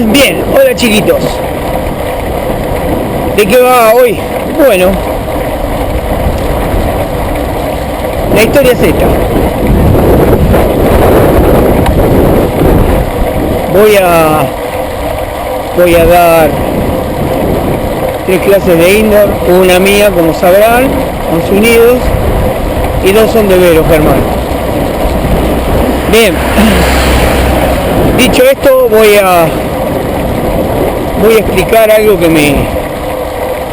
Bien, hola chiquitos. ¿De qué va hoy? Bueno, la historia es esta. Voy a dar 3 clases de indoor, una mía, como sabrán, 11 unidos, y 2 son de Vero, Germán. Bien, dicho esto, voy a explicar algo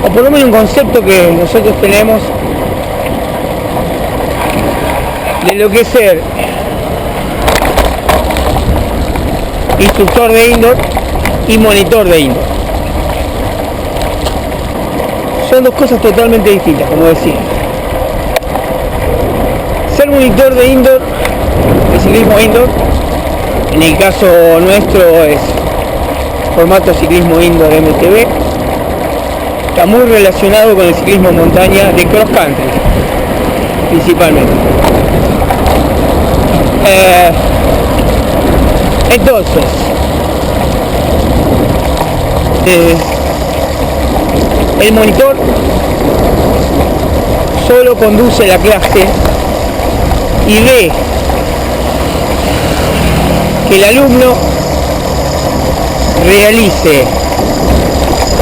o por lo menos un concepto que nosotros tenemos de lo que es ser instructor de indoor y monitor de indoor. Son dos cosas totalmente distintas, como decía. Ser monitor de indoor, de ciclismo indoor, en el caso nuestro es formato ciclismo indoor MTB, está muy relacionado con el ciclismo montaña de cross country, principalmente. Entonces, el monitor solo conduce la clase y ve que el alumno realice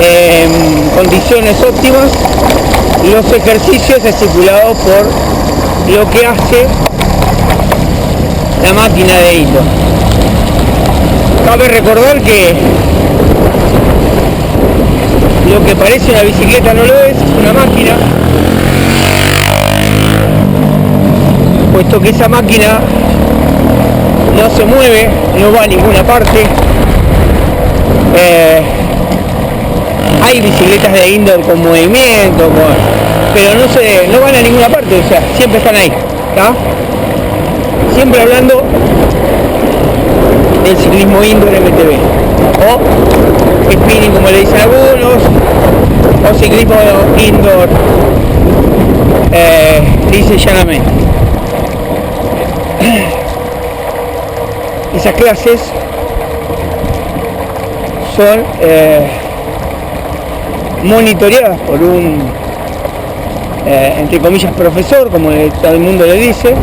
en condiciones óptimas los ejercicios estipulados por lo que hace la máquina de indoor. Cabe recordar que lo que parece una bicicleta no lo es una máquina, puesto que esa máquina no se mueve, no va a ninguna parte. Hay bicicletas de indoor con movimiento, pero no van a ninguna parte, o sea, siempre están ahí, ¿está? Siempre hablando del ciclismo indoor MTB, o spinning como le dicen algunos, o ciclismo indoor, dice llanamente. Esas clases son monitoreadas por un, entre comillas, profesor, como todo el mundo le dice,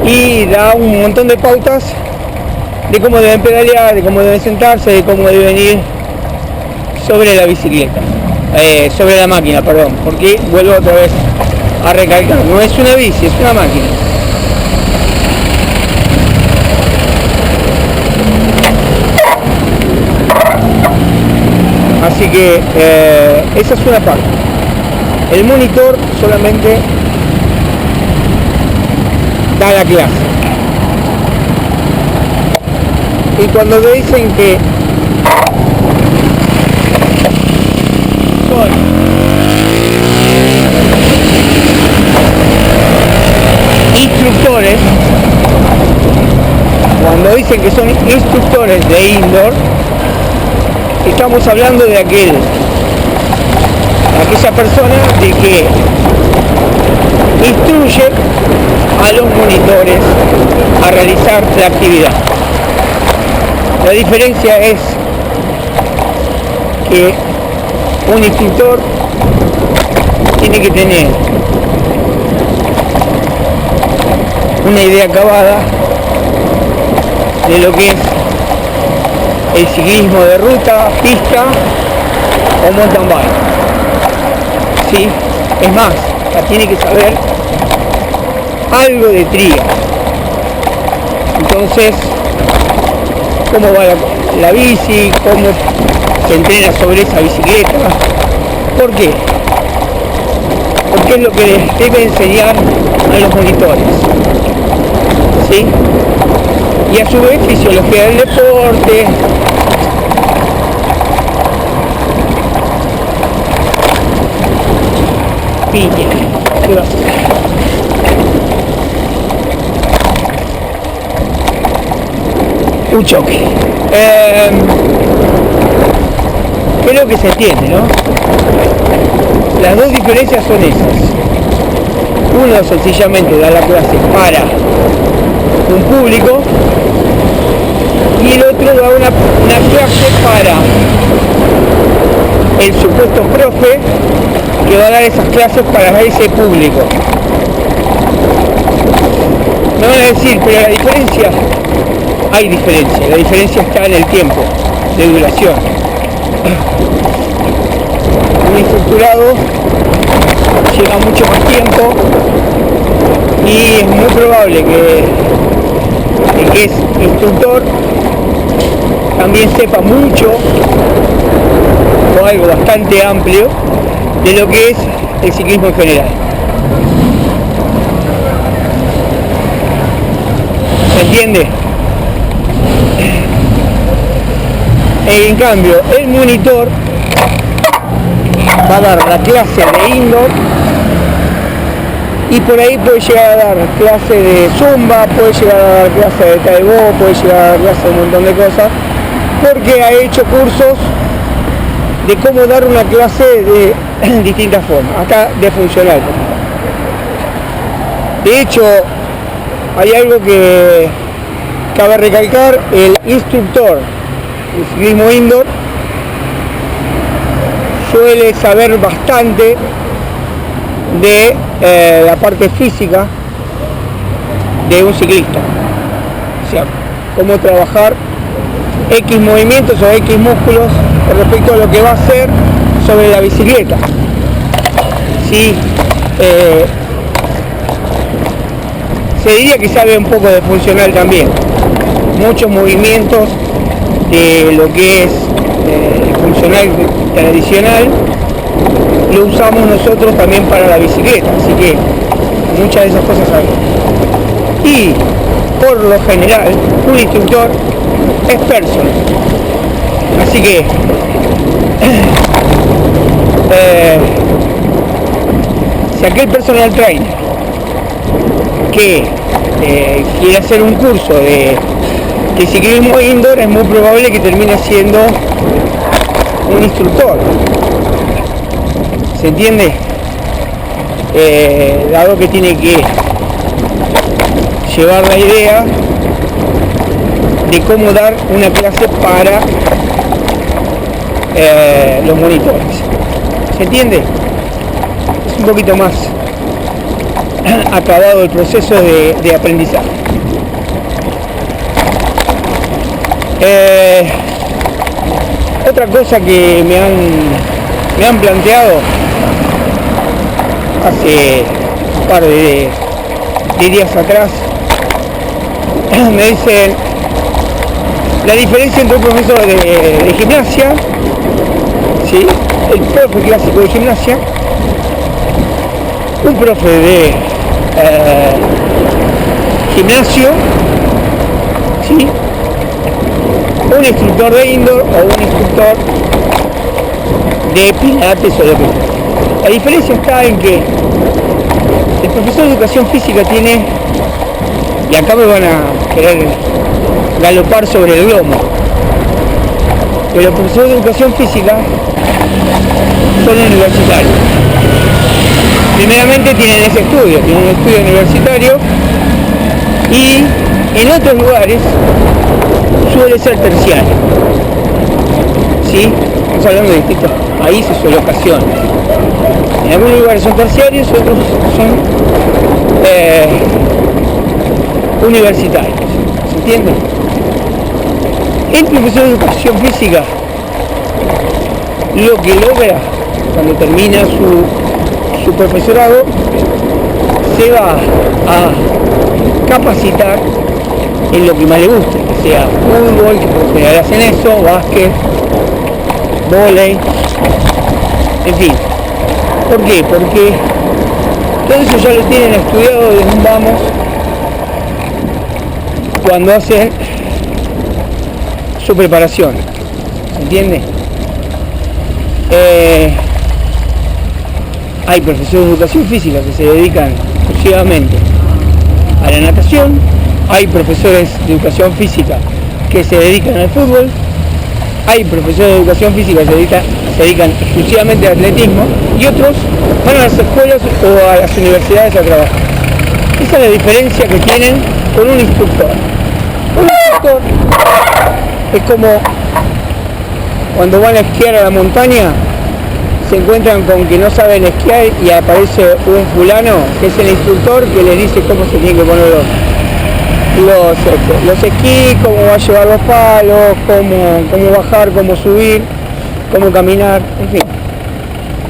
y da un montón de pautas de cómo deben pedalear, de cómo deben sentarse, de cómo deben ir sobre la bicicleta, sobre la máquina, perdón, porque vuelvo otra vez a recalcar, no es una bici, es una máquina. Así que esa es una parte. El monitor solamente da la clase. Y cuando le dicen que son instructores, cuando dicen que son instructores de indoor, estamos hablando de aquella persona de que instruye a los monitores a realizar la actividad. La diferencia es que un instructor tiene que tener una idea acabada de lo que es el ciclismo de ruta, pista o mountain bike. ¿Sí? Es más, tiene que saber algo de tría. Entonces, cómo va la bici, cómo se entrena sobre esa bicicleta. ¿Por qué? Porque es lo que les debe enseñar a los monitores. ¿Sí? Y a su vez fisiología del deporte, piña, un choque. Creo que se entiende, ¿no? Las dos diferencias son esas. Uno sencillamente da la clase para un público y el otro otro da una clase para el supuesto profe que va a dar esas clases para ese público. Me van a decir, pero la diferencia, hay diferencia, la diferencia está en el tiempo de duración. Un instructorado lleva mucho más tiempo y es muy probable que el que es instructor también sepa mucho o algo bastante amplio de lo que es el ciclismo en general. ¿Se entiende? En cambio, el monitor va a dar la clase de indoor y por ahí puede llegar a dar clase de zumba, puede llegar a dar clase de taekwondo, puede llegar a dar clase de un montón de cosas, porque ha hecho cursos de cómo dar una clase de distintas formas, hasta de funcional. De hecho, hay algo que cabe recalcar: el instructor de ciclismo indoor suele saber bastante de la parte física de un ciclista, o sea, cómo trabajar X movimientos o X músculos con respecto a lo que va a hacer sobre la bicicleta. Sí, se diría que sabe un poco de funcional también, muchos movimientos de lo que es el funcional tradicional lo usamos nosotros también para la bicicleta, así que muchas de esas cosas hay. Y por lo general un instructor es personal, así que si aquel personal trainer que quiere hacer un curso de ciclismo indoor, es muy probable que termine siendo un instructor. ¿Se entiende? Dado que tiene que llevar la idea de cómo dar una clase para los monitores. ¿Se entiende? Es un poquito más acabado el proceso de aprendizaje. Otra cosa que me han planteado hace un par de días atrás, me dicen la diferencia entre un profesor de gimnasia, ¿sí?, el profe clásico de gimnasia, un profe de gimnasio, ¿sí?, un instructor de indoor o un instructor de pilates o lo que sea. La diferencia está en que el profesor de educación física tiene, y acá me van a querer galopar sobre el globo, pero los profesores de educación física son universitarios. Primeramente tienen ese estudio, tienen un estudio universitario, y en otros lugares suele ser terciario, ¿sí? Estamos hablando de distintos países o locaciones. En algunos lugares son terciarios, otros son universitarios. ¿Se entiende? El profesor de educación física lo que logra cuando termina su profesorado, se va a capacitar en lo que más le guste, que sea fútbol, que por general hacen eso, básquet, vóley, en fin. ¿Por qué? Porque todo eso ya lo tienen estudiado desde un vamos cuando hacen su preparación. ¿Se entiende? Hay profesores de educación física que se dedican exclusivamente a la natación, hay profesores de educación física que se dedican al fútbol, hay profesores de educación física que se dedican exclusivamente al atletismo, y otros van a las escuelas o a las universidades a trabajar. Esa es la diferencia que tienen con un instructor. Un instructor Es como cuando van a esquiar a la montaña, se encuentran con que no saben esquiar y aparece un fulano que es el instructor que les dice cómo se tienen que poner los esquís, cómo va a llevar los palos, cómo bajar, cómo subir, cómo caminar, en fin.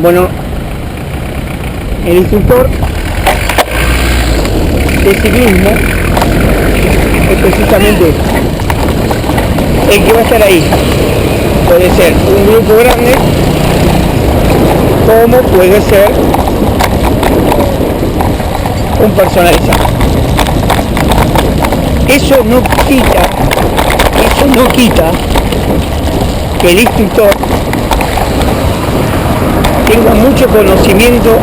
Bueno, el instructor de ciclismo es precisamente el que va a estar ahí. Puede ser un grupo grande, como puede ser un personalizado. Eso no quita que el instructor tenga mucho conocimiento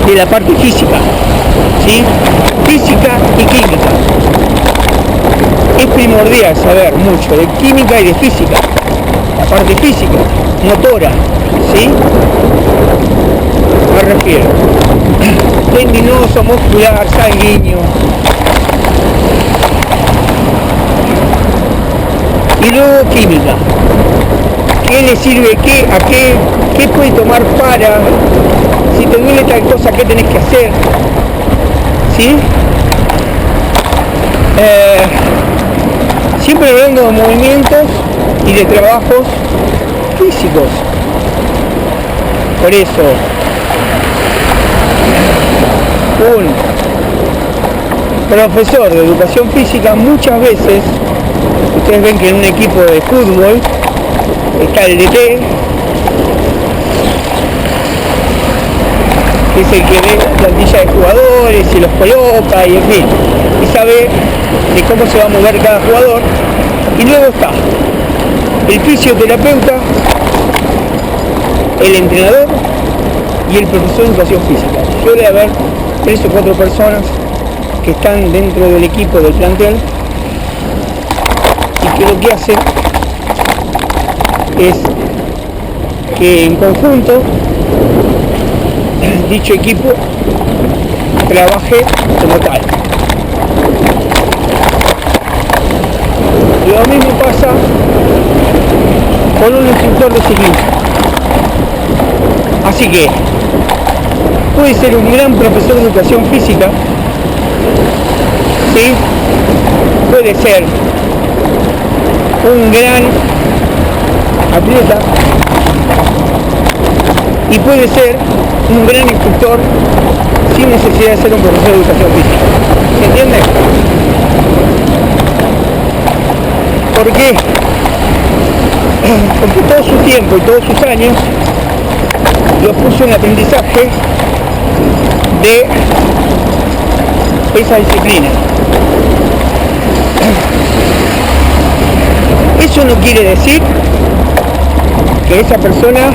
de la parte física, ¿sí? Física y química. Es primordial saber mucho de química y de física, la parte física, motora, ¿sí? Me refiero tendinoso, muscular, sanguíneo. Y luego química. ¿Qué le sirve? ¿Qué puede tomar para? Si te duele tal cosa, ¿qué tenés que hacer? ¿Sí? Siempre hablando de movimientos y de trabajos físicos. Por eso, un profesor de educación física muchas veces, ustedes ven que en un equipo de fútbol está el DT, que es el que ve la plantilla de jugadores y los coloca y en fin, y sabe de cómo se va a mover cada jugador. Y luego está el fisioterapeuta, el entrenador y el profesor de educación física. Suele haber 3 o 4 personas que están dentro del equipo del plantel y que lo que hacen es que en conjunto dicho equipo trabaje como tal. Lo mismo pasa con un instructor de ciclismo. Así que puede ser un gran profesor de educación física, ¿sí? Puede ser un gran atleta y puede ser un gran instructor sin necesidad de ser un profesor de educación física. ¿Se entiende? ¿Por qué? Porque todo su tiempo y todos sus años lo puso en aprendizaje de esa disciplina. Eso no quiere decir que esa persona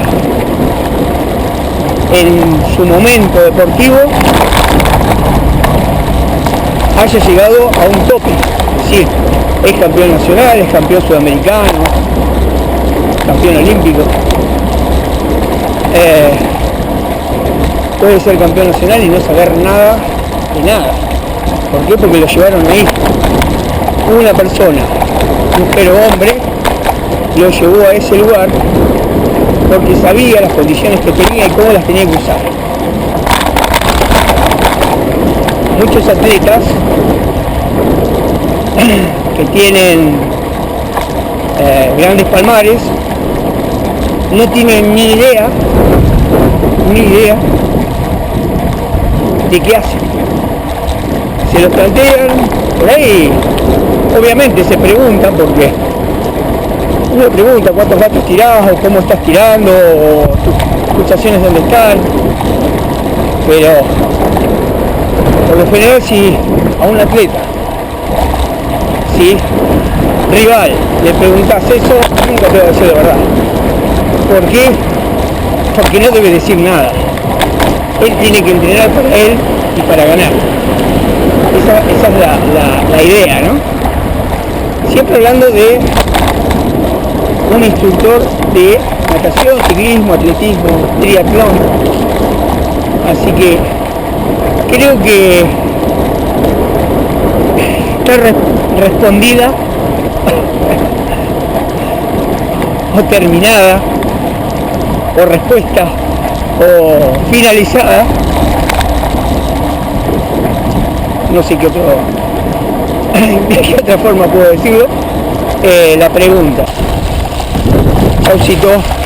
en su momento deportivo haya llegado a un tope. Sí, es campeón nacional, es campeón sudamericano, campeón olímpico. Puede ser campeón nacional y no saber nada de nada. ¿Por qué? Porque lo llevaron ahí. Una persona, mujer o hombre, lo llevó a ese lugar porque sabía las condiciones que tenía y cómo las tenía que usar. Muchos atletas que tienen grandes palmares no tienen ni idea de qué hacen. Se los plantean por ahí, obviamente se preguntan por qué. Uno pregunta cuántos datos tirás o cómo estás tirando o tus pulsaciones dónde están, pero por lo general si a un atleta, si rival, le preguntás eso, nunca te va a decir la verdad. ¿Por qué? Porque no debe decir nada. Él tiene que entrenar para él y para ganar. Esa es la idea, ¿no? Siempre hablando de un instructor de natación, ciclismo, atletismo, triatlón. Así que creo que está respondida o terminada, o respuesta, o finalizada, no sé qué qué otra forma puedo decirlo, la pregunta. Chaucito.